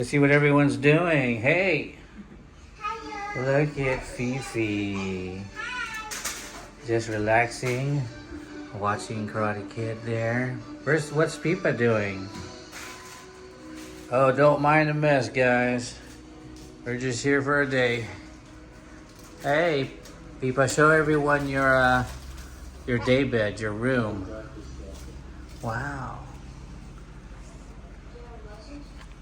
Let's see what everyone's doing. Hey, Hello. look at Fifi. Just relaxing, watching Karate Kid there. What's Pipa doing? Oh, don't mind the mess, guys. We're just here for a day. Hey, Pipa, show everyone your day bed, your room. Wow.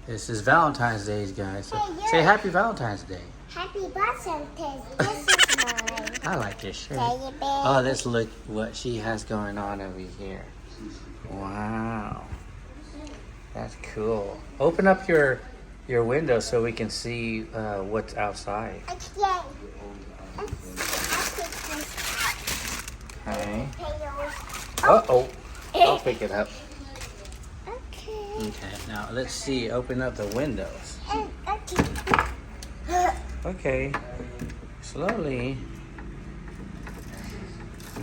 This is Valentine's Day, guys. So say Happy Valentine's Day. Happy Valentine's Day. This is mine. I like this shirt. Teddy bear. Oh, let's look what she has going on over here. Wow. That's cool. Open up your window so we can see what's outside. Okay. Okay. Uh-oh. I'll pick it up. Okay. Okay, now let's see. Open up the windows. Okay. Okay. Slowly.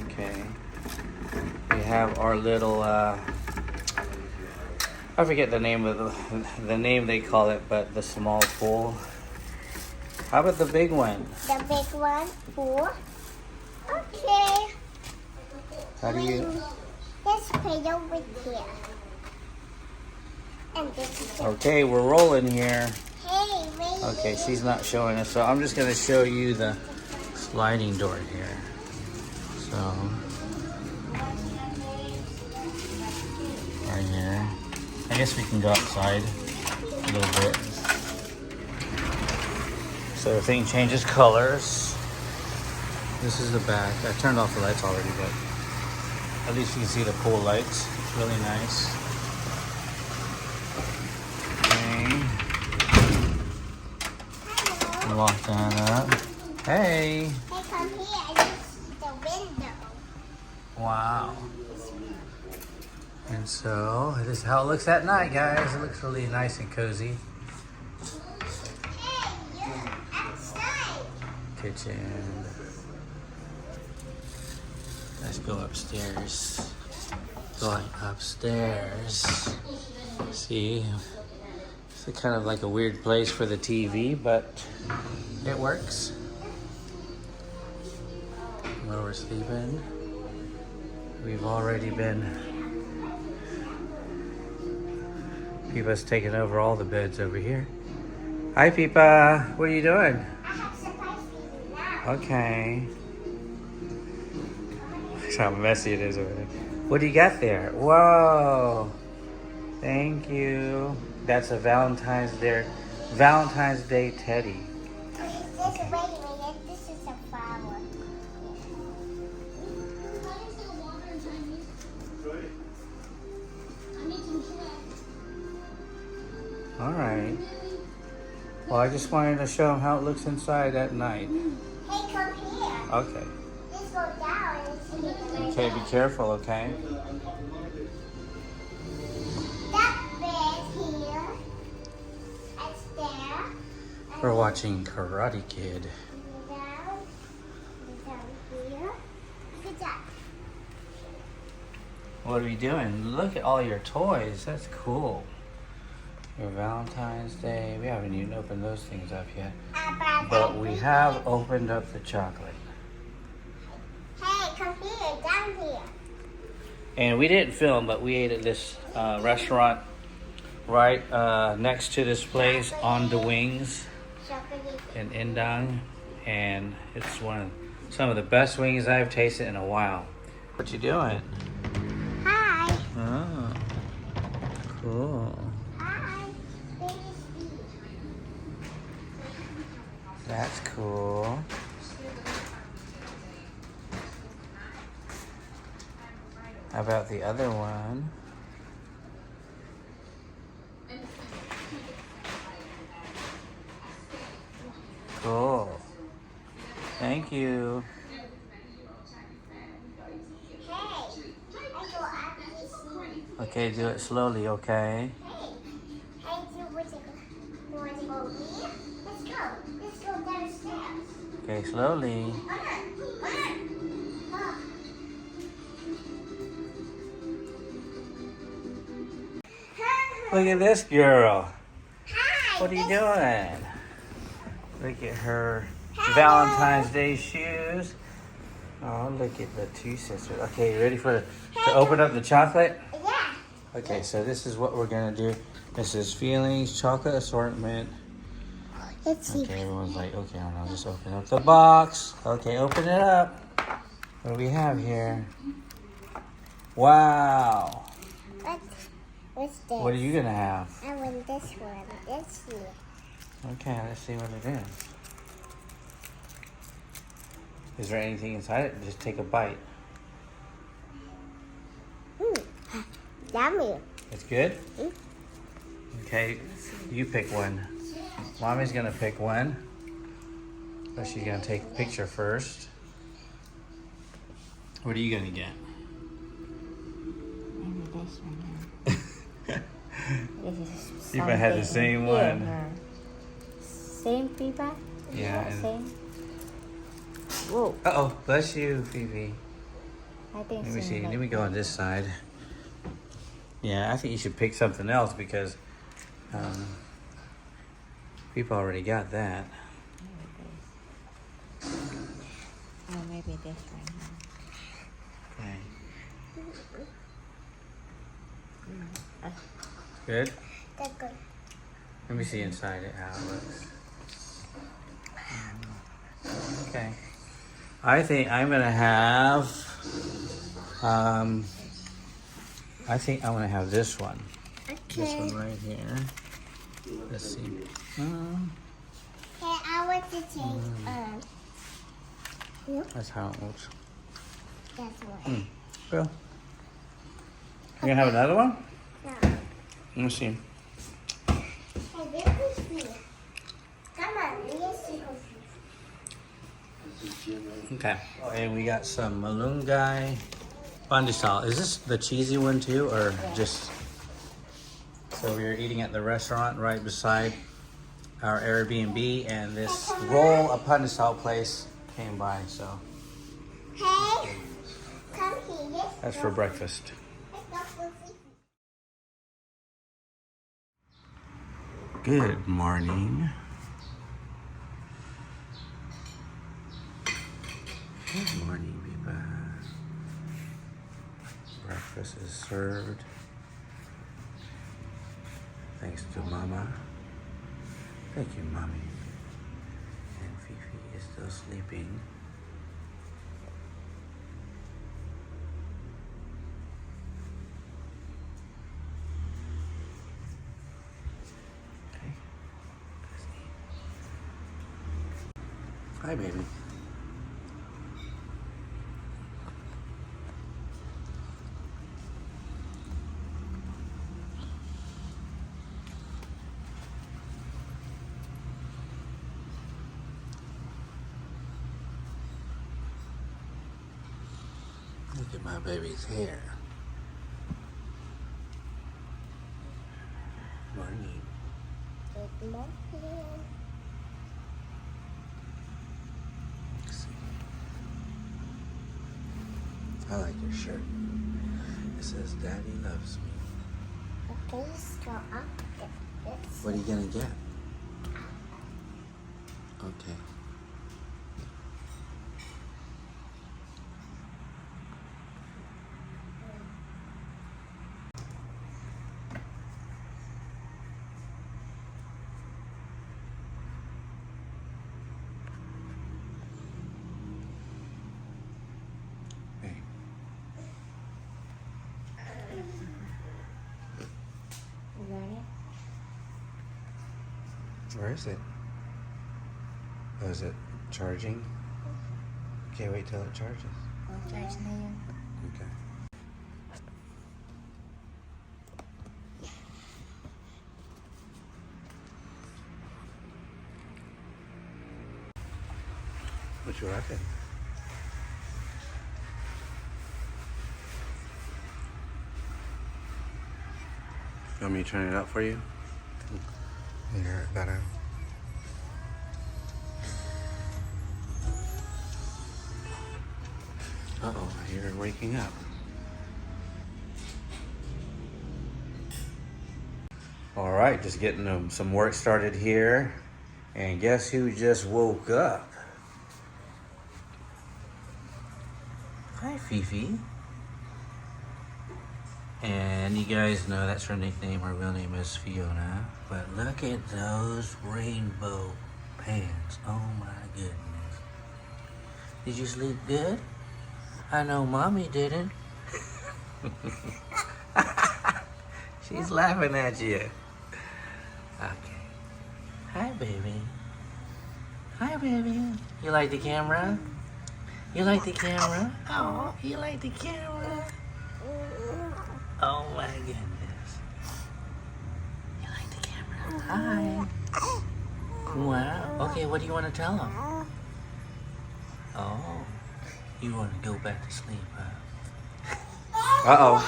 Okay. We have our little I forget the name of the name they call it, but the small pool. How about the big one? The big one. Pool. Okay. How do you? Let's play over here. And this is the Okay, we're rolling here. hey, wait. Okay, she's not showing us, so I'm just gonna show you the sliding door here. So right here. I guess we can go outside a little bit. So the thing changes colors. This is the back. I turned off the lights already, but at least you can see the pool lights. It's really nice. Okay. Lock that up. Hey. Hey, come here. This is the window. Wow. And so this is how it looks at night, guys. It looks really nice and cozy. Hey, you're outside. Kitchen. Let's go upstairs. Going upstairs. See, it's kind of like a weird place for the TV, but it works. Where we're sleeping. We've already been. Pipa's taking over all the beds over here. Hi, Pipa. What are you doing? I have surprise for you now. Okay. Look how messy it is over there. What do you got there? Whoa. Thank you. That's a Valentine's Day teddy. Wait a minute. This is a flower. All right. Well, I just wanted to show them how it looks inside at night. Hey, come here. Okay. Let's go down and see. Okay, be careful, okay? That bed here. That's there. We're watching Karate Kid. Down here. Look at that. What are we doing? Look at all your toys. That's cool. Your Valentine's Day. We haven't even opened those things up yet. But we have opened up the chocolate. Hey, come here, down here. And we didn't film, but we ate at this restaurant right next to this place on the wings Chocolate. in Indang. And it's some of the best wings I've tasted in a while. What you doing? Hi. Oh, cool. Hi. That's cool. How about the other one? Cool. Thank you. Hey, I go up this way. Okay, do it slowly, okay? Hey, do you want to go here? Let's go. Let's go downstairs. Okay, slowly. Look at this girl. Hi. What are you doing? Look at her Valentine's Day shoes. Oh, look at the two sisters. Okay, you ready to open up the chocolate? Yeah. Okay, so this is what we're gonna do. This is Feelings Chocolate Assortment. Let's see. Okay, everyone's like, okay, I'll just open up the box. Okay, open it up. What do we have here? Wow. What's this? What are you gonna have? I want this one. Let's see. Okay, let's see what it is. Is there anything inside it? Just take a bite. Yummy. It's good? Okay, you pick one. Mommy's gonna pick one. So she's gonna take a picture first. What are you gonna get? Maybe this one. Pipa had the same one. Yeah. Same Pipa? Yeah. And Same. Whoa. uh-oh, bless you, Fifi. I think Let me same see. like Let me go on this side. Yeah, I think you should pick something else because people already got that. Oh, maybe this one. Okay. Good? That's good. Let me see inside it how it looks. Okay. I think I'm gonna have I think I'm gonna have this one. This one right here. Let's see. Hey, I want to take That's how it looks. that's one. Well, you gonna have another one? No. Let me see. Hey, this is me. Come on, let's see. Okay. And we got some malunggay pandesal. Is this the cheesy one too, or just? So we were eating at the restaurant right beside our Airbnb, and this roll of pandesal place came by. So Hey, come here. that's for breakfast. Good morning. Good morning, people. Breakfast is served. Thanks to Mama. Thank you, Mommy. And Fifi is still sleeping. Okay. Let's eat. Hi, baby. Look at my baby's hair. Morning. Good morning. Let's see. I like your shirt. It says Daddy loves me. Okay, let's go up this. What are you gonna get? Okay. You ready? Where is it? Oh, is it charging? Okay, wait till it charges. I'll charge later. Okay. What you reckon? You want me to turn it up for you? Here, better. Uh-oh, I hear her waking up. All right, just getting some work started here. And guess who just woke up? Hi, Fifi. And you guys know that's her nickname. Her real name is Fiona. But look at those rainbow pants. Oh my goodness. Did you sleep good? I know Mommy didn't. She's laughing at you. Okay. Hi, baby. Hi, baby. You like the camera? You like the camera? Oh, you like the camera? Oh my goodness. You like the camera? Hi. Wow. Okay, what do you want to tell them? Oh, you want to go back to sleep, huh? Uh-oh.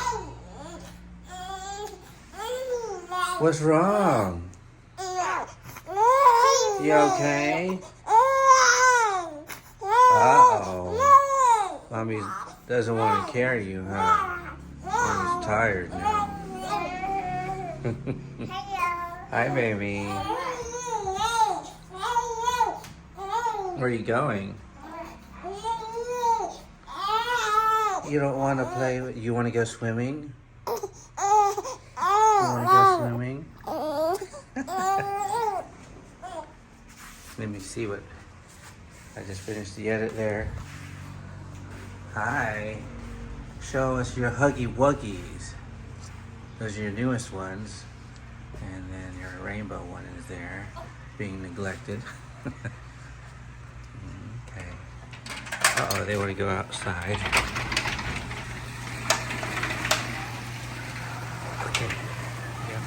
What's wrong? You okay? Uh-oh. Mommy doesn't want to carry you, huh? Mommy's tired now. Hi, baby. Where are you going? You don't want to play? You want to go swimming? You want to go swimming? Let me see what... I just finished the edit there. Hi. Show us your Huggy Wuggies. Those are your newest ones. And then your rainbow one is there, being neglected. Okay. Uh-oh, they want to go outside. Okay. Yeah.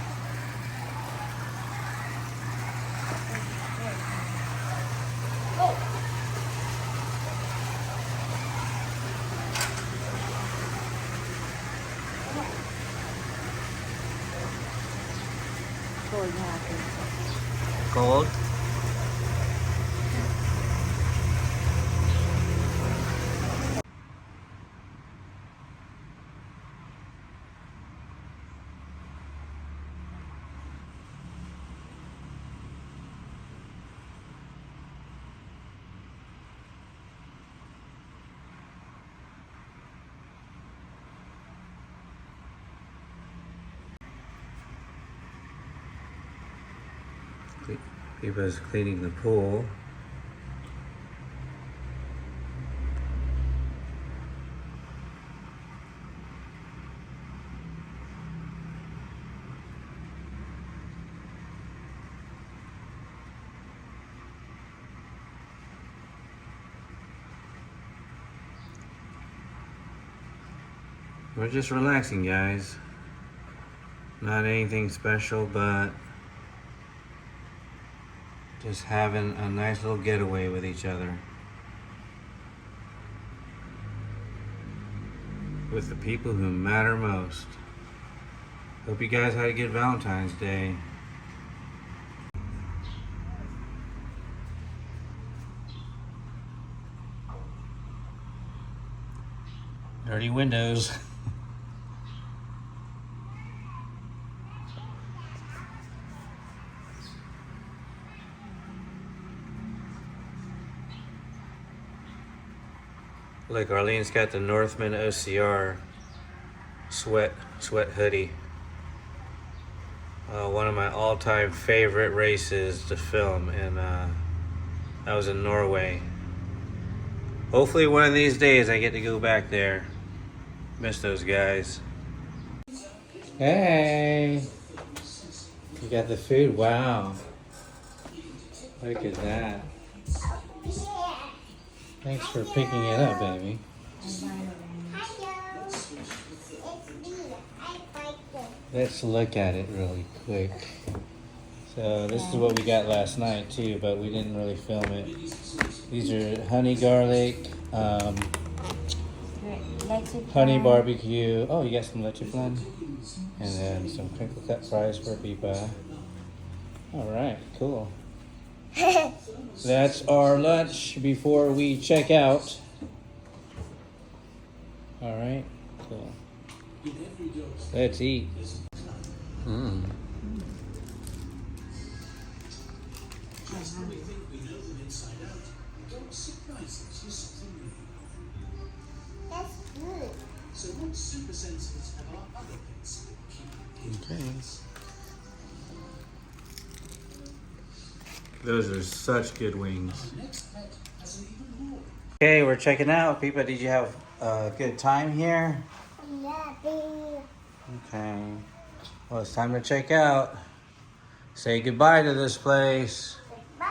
Cold? He was cleaning the pool. We're just relaxing, guys. Not anything special, but just having a nice little getaway with each other. With the people who matter most. Hope you guys had a good Valentine's Day. Dirty windows. Look, Arlene's got the Northman OCR sweat hoodie. One of my all-time favorite races to film, and that was in Norway. Hopefully one of these days I get to go back there. Miss those guys. Hey! You got the food? Wow. Look at that. Thanks for picking it up, baby. Let's look at it really quick. So this is what we got last night too, but we didn't really film it. These are honey garlic, honey barbecue. Oh, you got some leche flan? And then some crinkle cut fries for Pipa. All right, cool. That's our lunch before we check out. All right, cool. Let's eat. That's good. Okay. Those are such good wings. Okay, we're checking out. People, did you have a good time here? Yeah, baby. Okay. Well, it's time to check out. Say goodbye to this place. Bye.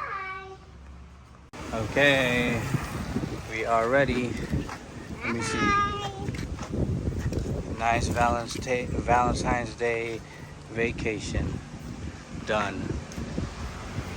Okay. We are ready. Let me see. Bye. Nice Valentine's Day vacation. Done.